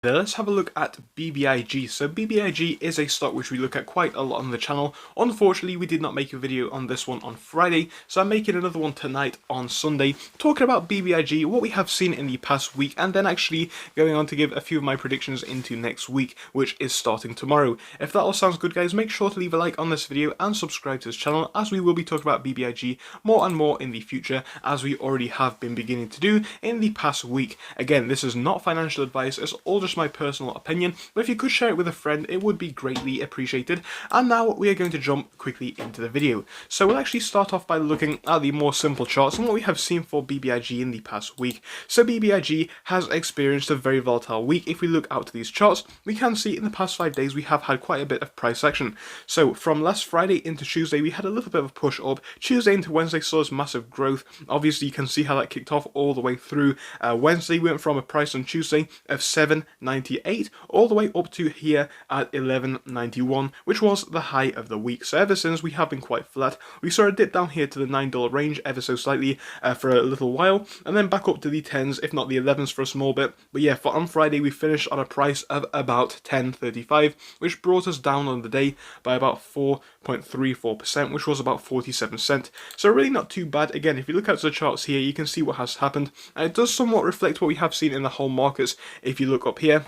Now let's have a look at Bbig. So Bbig is a stock which we look at quite a lot on the channel. Unfortunately, we did not make a video on this one on Friday, so I'm making another one tonight on Sunday, talking about Bbig, what we have seen in the past week, and then actually going on to give a few of my predictions into next week, which is starting tomorrow. If that all sounds good, guys, make sure to leave a like on this video and subscribe to this channel, as we will be talking about Bbig more and more in the future, as we already have been beginning to do in the past week. Again, this is not financial advice, it's all just my personal opinion, but if you could share it with a friend, it would be greatly appreciated. And now we are going to jump quickly into the video. So we'll actually start off by looking at the more simple charts and what we have seen for Bbig in the past week. So Bbig has experienced a very volatile week. If we look out to these charts, we can see in the past 5 days we have had quite a bit of price action. So from last Friday into Tuesday, we had a little bit of a push up. Tuesday into Wednesday saw us massive growth. Obviously you can see how that kicked off all the way through. Wednesday we went from a price on Tuesday of $7.98 all the way up to here at $11.91, which was the high of the week. So ever since, we have been quite flat. We saw a dip down here to the $9 range ever so slightly for a little while, and then back up to the 10s, if not the 11s for a small bit. But yeah, on Friday we finished on a price of about $10.35, which brought us down on the day by about 4.34%, which was about 47 cents. So really not too bad. Again, if you look at the charts here, you can see what has happened, and it does somewhat reflect what we have seen in the whole markets. If you look up here,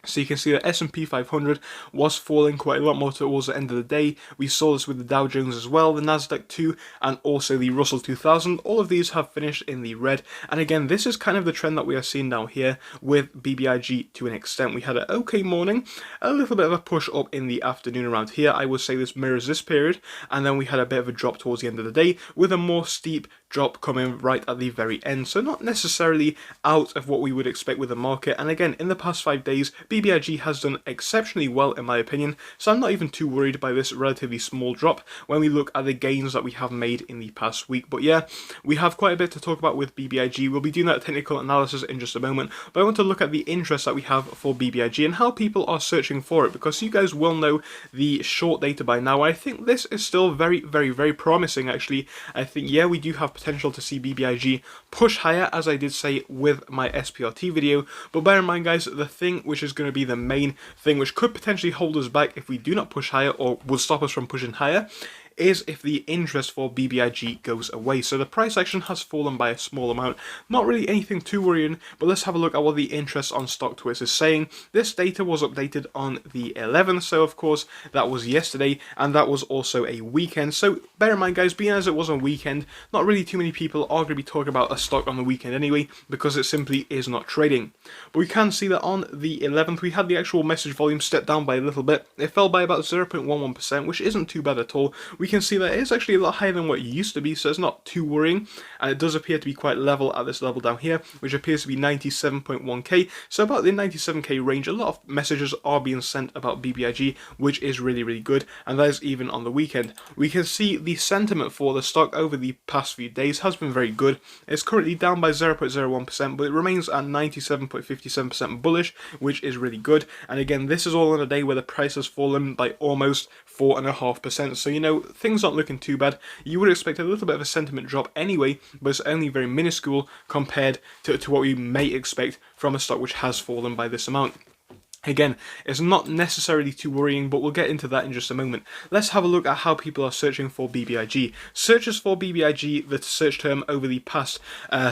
so you can see that S&P 500 was falling quite a lot more towards the end of the day. We saw this with the Dow Jones as well, the Nasdaq too, and also the Russell 2000. All of these have finished in the red. And again, this is kind of the trend that we are seeing down here with Bbig to an extent. We had an okay morning, a little bit of a push up in the afternoon around here. I would say this mirrors this period. And then we had a bit of a drop towards the end of the day with a more steep drop coming right at the very end. So not necessarily out of what we would expect with the market. And again, in the past 5 days, Bbig has done exceptionally well in my opinion, so I'm not even too worried by this relatively small drop when we look at the gains that we have made in the past week. But yeah, we have quite a bit to talk about with Bbig. We'll be doing that technical analysis in just a moment, but I want to look at the interest that we have for Bbig and how people are searching for it, because you guys will know the short data by now. I think this is still very promising actually. I think, yeah, we do have potential to see Bbig push higher, as I did say with my SPRT video, but bear in mind guys, the thing which is going to be the main thing which could potentially hold us back if we do not push higher, or will stop us from pushing higher, is if the interest for Bbig goes away. So the price action has fallen by a small amount. Not really anything too worrying, but let's have a look at what the interest on StockTwits is saying. This data was updated on the 11th, so of course that was yesterday, and that was also a weekend. So bear in mind guys, being as it was a weekend, not really too many people are going to be talking about a stock on the weekend anyway, because it simply is not trading. But we can see that on the 11th we had the actual message volume step down by a little bit. It fell by about 0.11%, which isn't too bad at all. We can see that it is actually a lot higher than what it used to be, so it's not too worrying, and it does appear to be quite level at this level down here, which appears to be 97.1k, so about the 97k range. A lot of messages are being sent about Bbig, which is really good, and that is even on the weekend. We can see the sentiment for the stock over the past few days has been very good. It's currently down by 0.01%, but it remains at 97.57% bullish, which is really good. And again, this is all on a day where the price has fallen by almost 4.5%, so you know, things aren't looking too bad. You would expect a little bit of a sentiment drop anyway, but it's only very minuscule compared to what we may expect from a stock which has fallen by this amount. Again, it's not necessarily too worrying, but we'll get into that in just a moment. Let's have a look at how people are searching for Bbig. Searches for Bbig, the search term over the past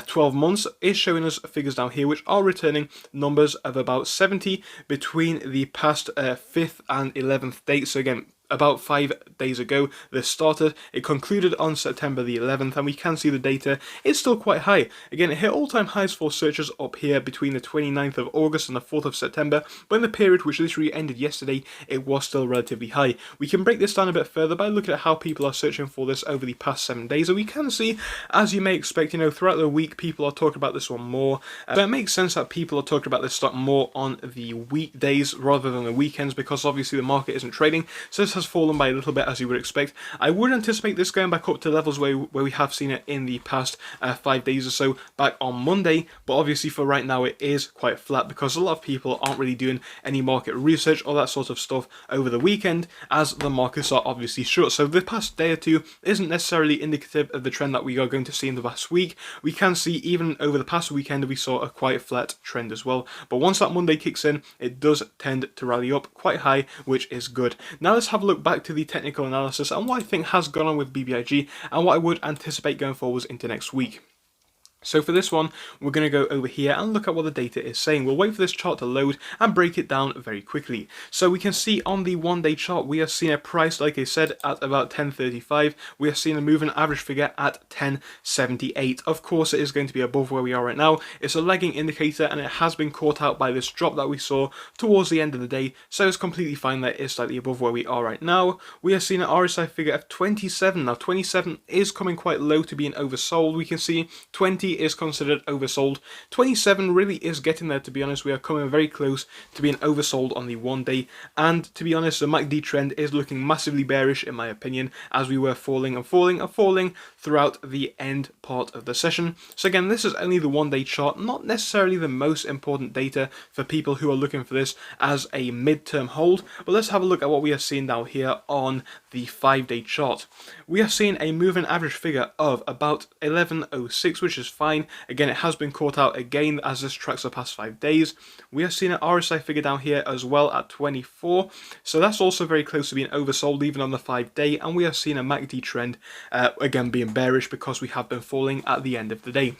12 months, is showing us figures down here which are returning numbers of about 70 between the past 5th and 11th date. So again, about 5 days ago this started. It concluded on September the 11th, and we can see the data is still quite high. Again, it hit all-time highs for searches up here between the 29th of August and the 4th of September, but in the period which literally ended yesterday, it was still relatively high. We can break this down a bit further by looking at how people are searching for this over the past 7 days, and we can see, as you may expect, you know, throughout the week people are talking about this one more. So it makes sense that people are talking about this stock more on the weekdays rather than the weekends, because obviously the market isn't trading, so it's has fallen by a little bit, as you would expect. I would anticipate this going back up to levels where we have seen it in the past 5 days or so back on Monday, but obviously for right now it is quite flat because a lot of people aren't really doing any market research or that sort of stuff over the weekend, as the markets are obviously short. So the past day or two isn't necessarily indicative of the trend that we are going to see in the past week. We can see even over the past weekend we saw a quite flat trend as well, but once that Monday kicks in, it does tend to rally up quite high, which is good. Now let's have a look back to the technical analysis and what I think has gone on with BBIG and what I would anticipate going forwards into next week. So for this one, we're going to go over here and look at what the data is saying. We'll wait for this chart to load and break it down very quickly. So we can see on the 1-day chart, we are seeing a price, like I said, at about 10.35. We are seeing a moving average figure at 10.78. Of course, it is going to be above where we are right now. It's a lagging indicator and it has been caught out by this drop that we saw towards the end of the day. So it's completely fine that it is slightly above where we are right now. We are seeing an RSI figure of 27. Now 27 is coming quite low to being oversold. We can see 20 is considered oversold. 27 really is getting there, to be honest. We are coming very close to being oversold on the 1-day, and to be honest, the MACD trend is looking massively bearish in my opinion, as we were falling and falling and falling throughout the end part of the session. So again, this is only the 1-day chart, not necessarily the most important data for people who are looking for this as a mid-term hold, but let's have a look at what we are seeing now here on the 5-day chart. We are seeing a moving average figure of about 11.06, which is fine. Again, it has been caught out again as this tracks the past 5 days. We are seeing an RSI figure down here as well at 24, so that's also very close to being oversold even on the 5-day, and we are seeing a MACD trend again being bearish because we have been falling at the end of the day.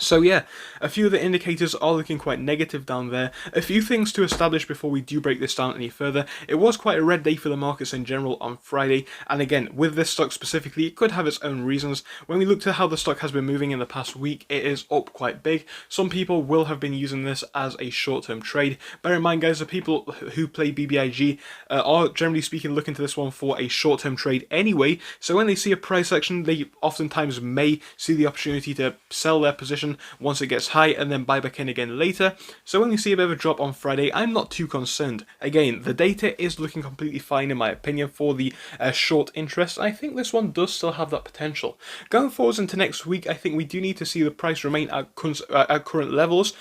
So yeah, a few of the indicators are looking quite negative down there. A few things to establish before we do break this down any further. It was quite a red day for the markets in general on Friday, and again, with this stock specifically, it could have its own reasons. When we look to how the stock has been moving in the past week, it is up quite big. Some people will have been using this as a short-term trade. Bear in mind, guys, the people who play BBIG are generally speaking looking to this one for a short-term trade anyway, so when they see a price action, they oftentimes may see the opportunity to sell their position once it gets high and then buy back in again later. So when we see a bit of a drop on Friday, I'm not too concerned. Again, the data is looking completely fine in my opinion for the short interest. I think this one does still have that potential. Going forwards into next week, I think we do need to see the price remain at current levels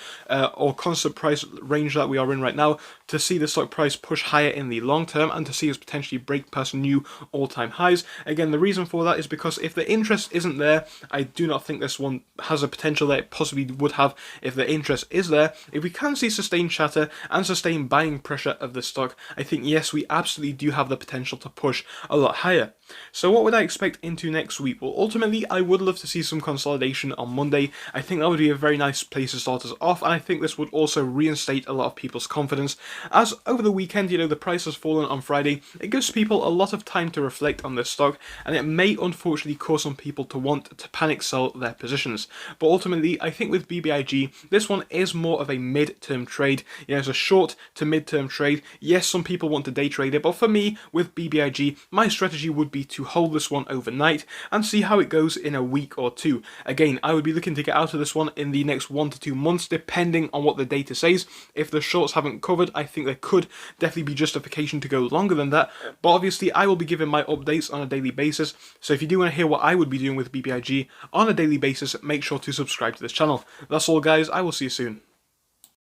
or constant price range that we are in right now to see the stock price push higher in the long term and to see us potentially break past new all-time highs. Again, the reason for that is because if the interest isn't there, I do not think this one has a potential that it possibly would have if the interest is there. If we can see sustained chatter and sustained buying pressure of the stock, I think yes, we absolutely do have the potential to push a lot higher. So what would I expect into next week? Well, ultimately, I would love to see some consolidation on Monday. I think that would be a very nice place to start us off, and I think this would also reinstate a lot of people's confidence. As over the weekend, the price has fallen on Friday, it gives people a lot of time to reflect on this stock, and it may unfortunately cause some people to want to panic sell their positions. But ultimately, I think with BBIG, this one is more of a mid-term trade. It's a short to mid-term trade. Yes, some people want to day trade it, but for me, with BBIG, my strategy would be to hold this one overnight and see how it goes in a week or two. Again, I would be looking to get out of this one in the next 1 to 2 months, depending on what the data says. If the shorts haven't covered, I think there could definitely be justification to go longer than that. But obviously, I will be giving my updates on a daily basis. So if you do want to hear what I would be doing with BBIG on a daily basis, make sure to subscribe to this channel. That's all, guys. I will see you soon.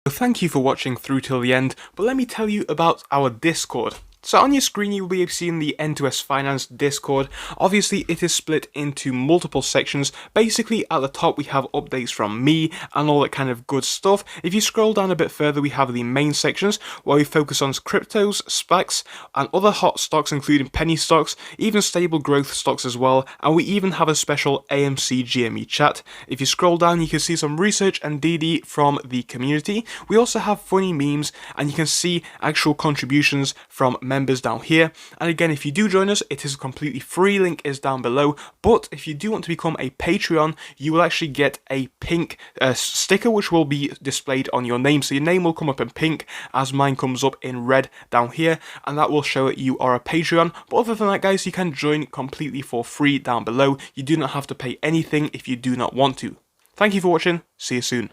Thank you for watching through till the end, but let me tell you about our Discord. So on your screen you will be seeing the N2S Finance Discord. Obviously it is split into multiple sections. Basically at the top we have updates from me and all that kind of good stuff. If you scroll down a bit further we have the main sections where we focus on cryptos, SPACs and other hot stocks including penny stocks, even stable growth stocks as well, and we even have a special AMC GME chat. If you scroll down you can see some research and DD from the community. We also have funny memes and you can see actual contributions from members down here. And again, if you do join us, it is completely free, link is down below. But if you do want to become a Patreon, you will actually get a pink sticker which will be displayed on your name. So your name will come up in pink as mine comes up in red down here, and that will show that you are a Patreon. But other than that, guys, you can join completely for free down below. You do not have to pay anything if you do not want to. Thank you for watching, see you soon.